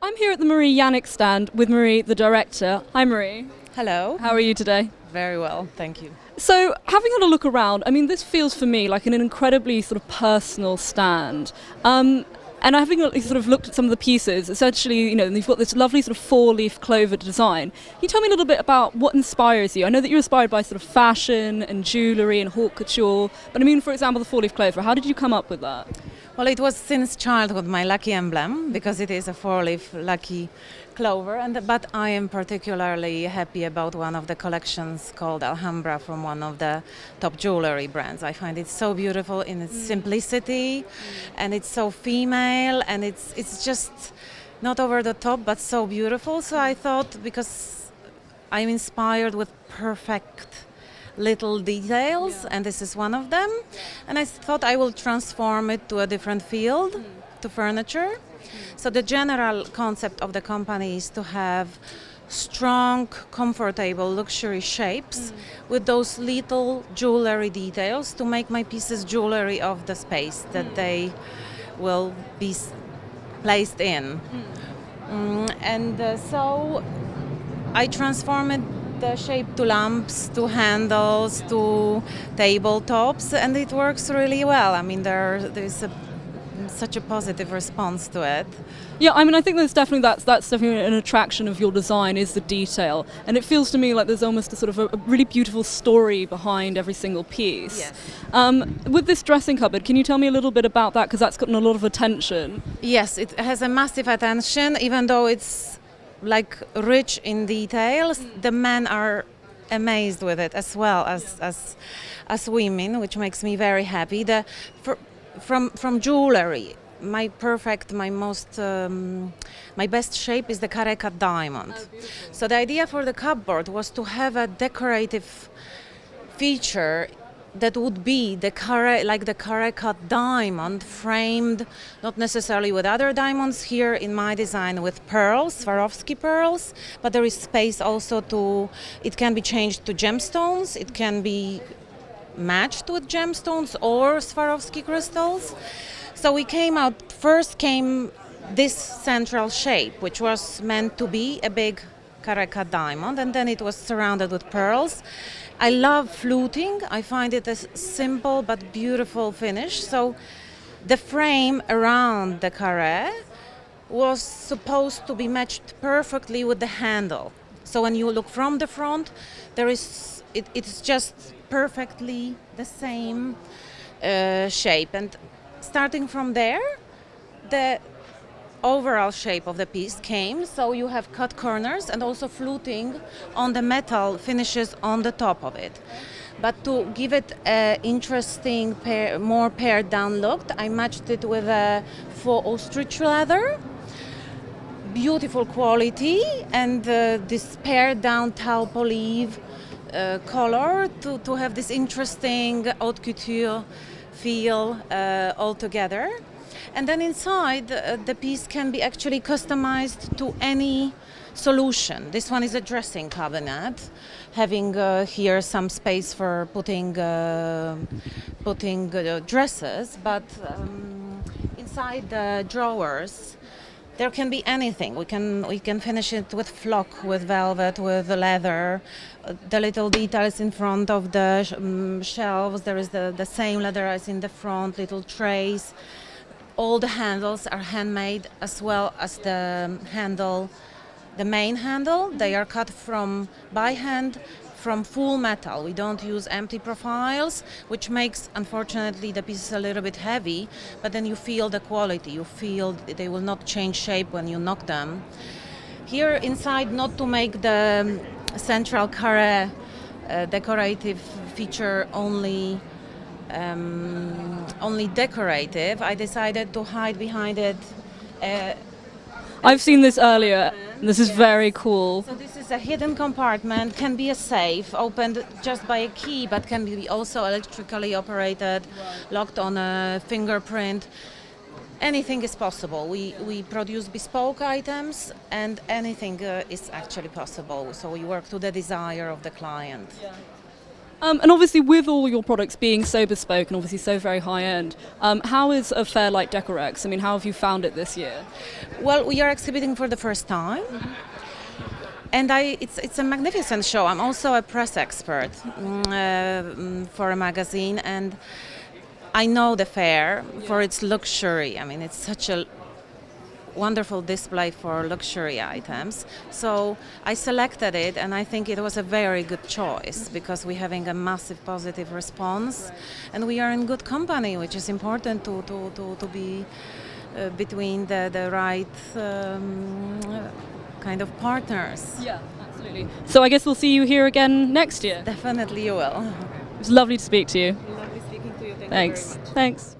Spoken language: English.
I'm here at the Mari Ianiq stand with Marie, the director. Hi Marie. Hello. How are you today? Very well, thank you. So, having had a look around, I mean, this feels for me like an incredibly sort of personal stand. And having sort of looked at some of the pieces, essentially, you've got this lovely sort of four-leaf clover design. Can you tell me a little bit about what inspires you? I know that you're inspired by sort of fashion and jewellery and haute couture, but I mean, for example, the four-leaf clover, how did you come up with that? Well, it was since childhood my lucky emblem because it is a four-leaf lucky clover. But I am particularly happy about one of the collections called Alhambra from one of the top jewelry brands. I find it so beautiful in its simplicity, and it's so female, and it's just not over the top but so beautiful. So I thought, because I'm inspired with perfect little details, and this is one of them, and I thought I will transform it to a different field, to furniture. So the general concept of the company is to have strong, comfortable luxury shapes with those little jewelry details to make my pieces jewelry of the space that they will be placed in. So I transform it, the shape, to lamps, to handles, to tabletops, and it works really well. I mean, there's such a positive response to it. Yeah, I mean, I think that's definitely an attraction of your design, is the detail, and it feels to me like there's almost a sort of a really beautiful story behind every single piece. Yes. With this dressing cupboard, can you tell me a little bit about that, because that's gotten a lot of attention? Yes, it has a massive attention, even though it's like rich in details. The men are amazed with it as well as women, which makes me very happy. From jewelry, my best shape is the carré cut diamond. So the idea for the cupboard was to have a decorative feature that would be the carré cut diamond, framed not necessarily with other diamonds, here in my design with pearls, Swarovski pearls, but there is space also it can be changed to gemstones, it can be matched with gemstones or Swarovski crystals. So first came this central shape, which was meant to be a big carré cut diamond, and then it was surrounded with pearls. I love fluting. I find it a simple but beautiful finish. So the frame around the carré was supposed to be matched perfectly with the handle. So when you look from the front, it's just perfectly the same shape. And starting from there, the overall shape of the piece came. So you have cut corners and also fluting on the metal finishes on the top of it. But to give it an interesting, more pared down look, I matched it with a faux ostrich leather. Beautiful quality, and this pared down taupe olive color to have this interesting haute couture feel altogether. And then inside, the piece can be actually customized to any solution. This one is a dressing cabinet, having here some space for putting dresses, but inside the drawers there can be anything. We can finish it with flock, with velvet, with leather. The little details in front of the shelves, there is the same leather as in the front, little trays. All the handles are handmade, as well as the main handle. They are cut by hand from full metal. We don't use empty profiles, which makes, unfortunately, the pieces a little bit heavy, but then you feel the quality. You feel they will not change shape when you knock them. Here inside, not to make the central carré decorative feature only decorative, I decided to hide behind it. I've seen this earlier. This is very cool. So this is a hidden compartment, can be a safe, opened just by a key, but can be also electrically operated, locked on a fingerprint. Anything is possible. We produce bespoke items, and anything is actually possible. So we work to the desire of the client. And obviously, with all your products being so bespoke and obviously so very high end, how is a fair like Decorex? I mean, how have you found it this year? Well, we are exhibiting for the first time. And it's a magnificent show. I'm also a press expert for a magazine, and I know the fair for its luxury. I mean, it's such a wonderful display for luxury items. So I selected it, and I think it was a very good choice because we're having a massive positive response, and we are in good company, which is important to be between the right kind of partners. Yeah, absolutely. So I guess we'll see you here again next year. Definitely you will. It was lovely to speak to you. Lovely speaking to you. Thank Thanks. you very much. Thanks.